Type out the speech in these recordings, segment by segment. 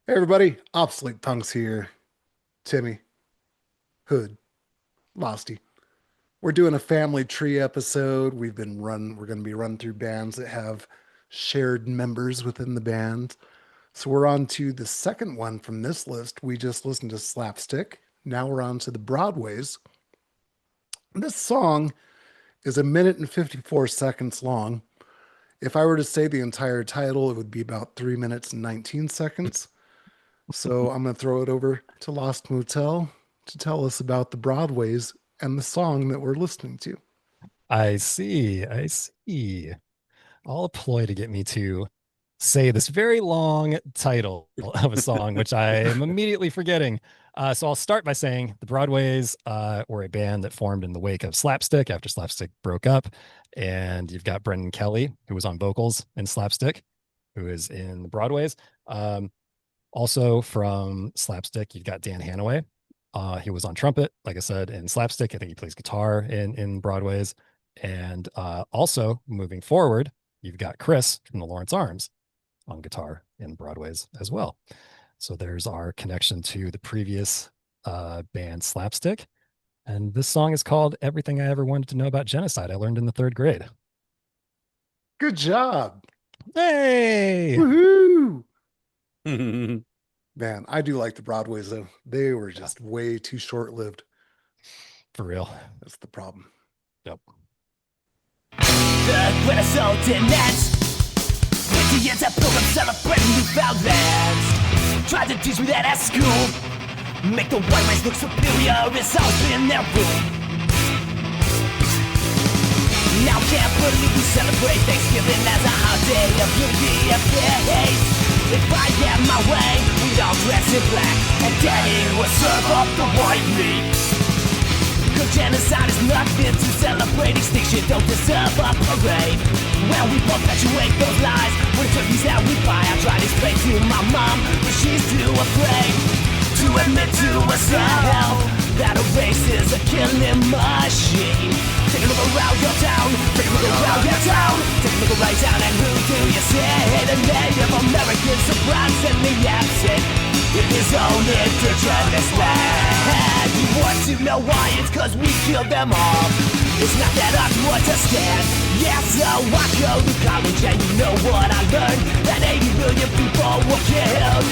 Hey everybody, Obsolete Punx here. Timmy, Hood, Losty. We're doing a family tree episode. We're going to be run through bands that have shared members within the band. So we're on to the second one from this list. We just listened to Slapstick. Now we're on to the Broadways. This song is a minute and 54 seconds long. If I were to say the entire title, it would be about 3 minutes and 19 seconds. So I'm going to throw it over to Lost Motel to tell us about the Broadways and the song that we're listening to. I see. I see. All a ploy to get me to say this very long title of a song, which I am immediately forgetting. So I'll start by saying the Broadways were a band that formed in the wake of Slapstick after Slapstick broke up. And you've got Brendan Kelly, who was on vocals in Slapstick, who is in the Broadways. Um, Also from Slapstick, you've got Dan Hanaway. He was on trumpet, like I said, in Slapstick. I think he plays guitar in Broadways. And also moving forward, you've got Chris from the Lawrence Arms on guitar in Broadways as well. So there's our connection to the previous band Slapstick. And this song is called Everything I Ever Wanted to Know About Genocide. I learned in the third grade. Good job. Hey, Woohoo. That Man, I do like the Broadways though. They were just way too short-lived. for real. That's the problem. Yep. The Renaissance dance. Indians have broken celebrating newfound lands. Tried to teach me that at school. Make the white race look superior, it's always been their rule. Now can't believe we celebrate Thanksgiving as a holiday of unity and faith. If I had my way, we'd all dress in black, and Daddy would serve up the white meat. Cause genocide is nothing to celebrate. Extinction don't deserve a parade. Well, we perpetuate those lies with turkeys that we buy. I try to explain to my mom, but she's too afraid to admit to herself that a race is a killing machine. Take a look around your town, take a look around your town, take a look right down, and who do you say? The Native Americans surprisingly absent in his own indigenous land. You want to know why? It's cause we killed them all. It's not that hard to understand. Yeah, so I go to college and you know what I learned, that 80 million people were killed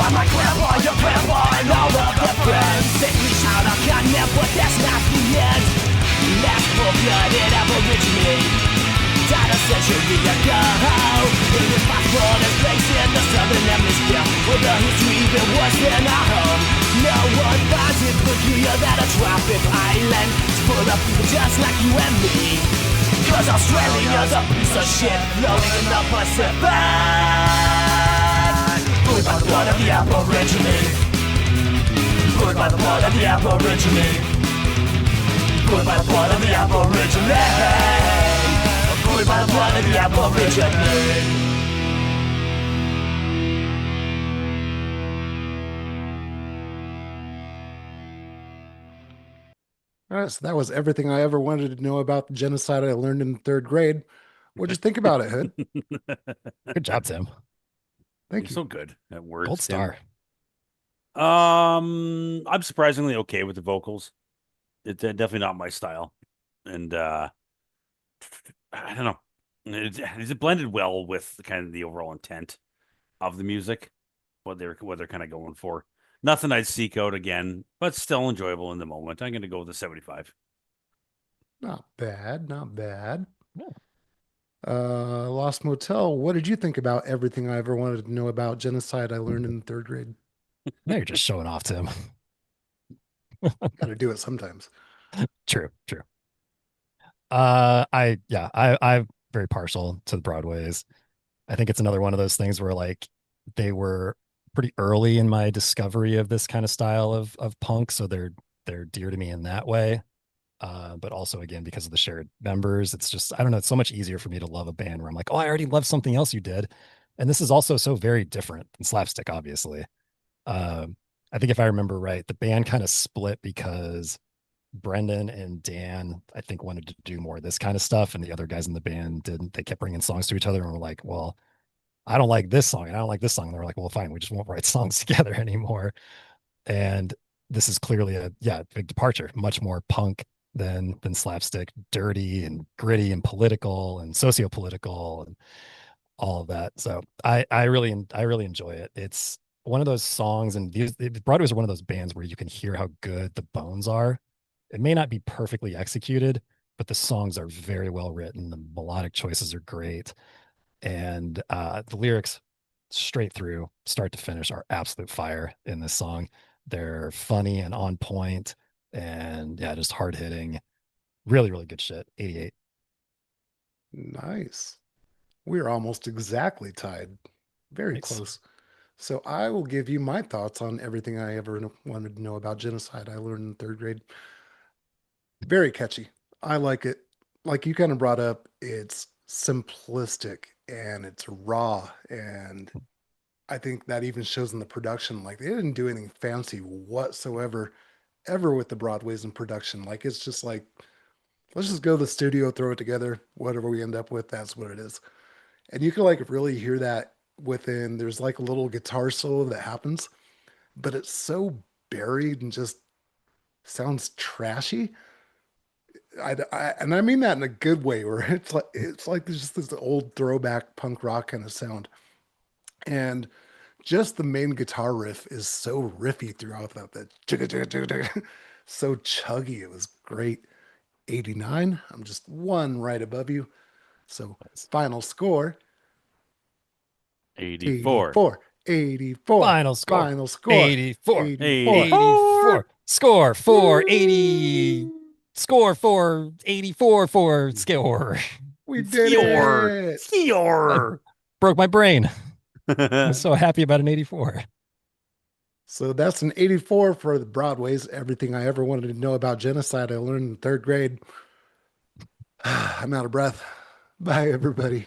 by my grandpa, your grandpa, and all of their friends. They reach out our continent, but that's not the end. Last full-blooded aborigine died a century ago. Irresponsible disgrace in the southern hemisphere, with a history even worse than our home. No one finds it peculiar that a tropic island is full of people just like you and me. Cause Australia's a piece of shit floating in the Pacific. Ruled by the blood of the aborigine. Ruled by the blood of the aborigine. Ruled by the blood of the aborigine. Ruled by the blood of the aborigine. All right, so that was everything I ever wanted to know about the genocide I learned in the third grade. What'd you think about it, Hood? Good job, Tim. Thank You're you. so good at words. Gold Tim. star. I'm surprisingly okay with the vocals. It's definitely not my style, and I don't know. It blended well with kind of the overall intent of the music, what they're kind of going for. Nothing I'd seek out again, but still enjoyable in the moment. I'm going to go with the 75. Not bad, not bad. Yeah. Lost Motel, what did you think about everything I ever wanted to know about genocide I learned in the third grade? Now you're just showing off, Tim. Got to do it sometimes. True, true. I'm very partial to the Broadways. I think it's another one of those things where like they were pretty early in my discovery of this kind of style of punk, so they're dear to me in that way. But also again because of the shared members, it's just I don't know. It's so much easier for me to love a band where I'm like, oh, I already love something else you did, and this is also so very different than Slapstick, obviously. I think if I remember right, the band kind of split because Brendan and Dan, I think, wanted to do more of this kind of stuff, and the other guys in the band didn't. They kept bringing songs to each other, and we're like, well, I don't like this song and I don't like this song. And they're like, well, fine, we just won't write songs together anymore. And this is clearly a big departure, much more punk than slapstick, dirty and gritty and political and socio-political and all of that. So I really enjoy it. It's one of those songs, and Broadways are one of those bands where you can hear how good the bones are. It may not be perfectly executed, but the songs are very well written. The melodic choices are great, and the lyrics, straight through, start to finish, are absolute fire in this song. They're funny and on point, and yeah, just hard hitting. Really, really good shit. 88. Nice. We're almost exactly tied. Very Nice. close. So I will give you my thoughts on everything I ever wanted to know about genocide I learned in third grade. Very catchy. I like it. Like you kind of brought up, it's simplistic and it's raw. And I think that even shows in the production. Like they didn't do anything fancy whatsoever, ever with the Broadways in production. Like it's just like, let's just go to the studio, throw it together. Whatever we end up with, that's what it is. And you can like really hear that within, there's like a little guitar solo that happens, but it's so buried and just sounds trashy. And I mean that in a good way, where it's like there's just this old throwback punk rock kind of sound, and just the main guitar riff is so riffy throughout that chugga, chugga, chugga, chugga. So chuggy. It was great. 89. I'm just one right above you. So final score 84. 84. 84. Final score. Final score 84. 84. 84. Score for 80. Score for 84 for score. We did Score. it. Score. Broke my brain. I'm so happy about an 84. So that's an 84 for the Broadways. Everything I ever wanted to know about genocide I learned in third grade. I'm out of breath. Bye, everybody.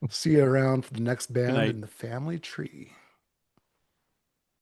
See you around for the next band night. in the family tree.